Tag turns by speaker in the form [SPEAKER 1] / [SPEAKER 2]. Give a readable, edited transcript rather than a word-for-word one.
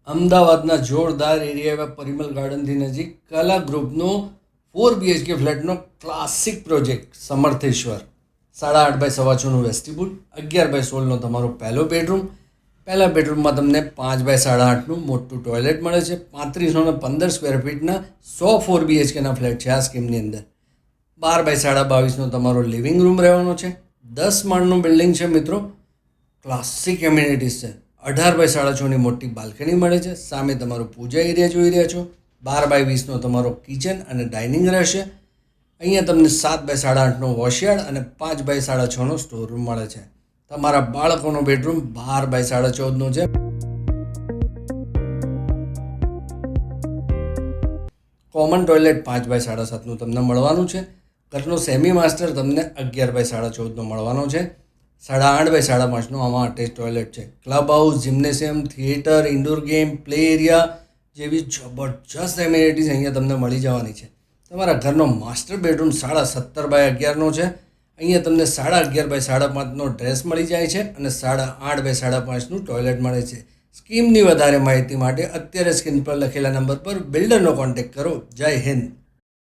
[SPEAKER 1] અમદાવાદના જોરદાર એરિયા એવા પરિમલ ગાર્ડનથી નજીક કલા ગ્રુપનો 4 BHK ફ્લેટનો ક્લાસિક પ્રોજેક્ટ સમર્થેશ્વર 8.5 બાય 6.5નું વેસ્ટિબ્યુલ, 11 બાય 16નો તમારો પહેલો બેડરૂમ. પહેલા બેડરૂમમાં તમને 5 બાય 8.5નું મોટું ટોયલેટ મળે છે. 3515 સ્ક્વેર ફીટના 100 4 BHKના ફ્લેટ છે આ સ્કીમની અંદર. 12 બાય 22.5નો તમારો લિવિંગ રૂમ રહેવાનો છે. 10 માળનું બિલ્ડિંગ છે મિત્રો. ક્લાસિક એમ્યુનિટીઝ છે. 18 બાય 6.5ની મોટી બાલ્કની મળે છે. સામે તમારો પૂજા એરિયા જોઈ રહ્યા છો. 12 બાય 20નો તમારો કિચન અને ડાઇનિંગ રહેશે. અહીંયા તમને 7 બાય 8.5નો વોશયાર્ડ અને 5 બાય 6.5નો સ્ટોર રૂમ મળે છે. તમારા બાળકોનો બેડરૂમ 12 બાય 14.5નો છે. કોમન ટોયલેટ 5 બાય 7.5નું તમને મળવાનું છે. ઘરનો સેમી માસ્ટર તમને 11 બાય 14.5નો મળવાનો છે. 8.5 બાય 5.5નો આમાં અટેચ ટોયલેટ છે. Club house, gymnasium, theatre, indoor game, play area જેવી જબરજસ્ત એમ્યુનિટીઝ અહીંયા તમને મળી જવાની છે. તમારા ઘરનો માસ્ટર બેડરૂમ 17.5 બાય 11નો છે. અહીંયા તમને 11.5 બાય 5.5નો ડ્રેસ મળી જાય છે અને 8.5 બાય 5.5નું ટોયલેટ મળે છે. સ્કીમની વધારે માહિતી માટે અત્યારે સ્ક્રીન પર લખેલા નંબર પર બિલ્ડરનો કોન્ટેક્ટ કરો. જય હિન્દ.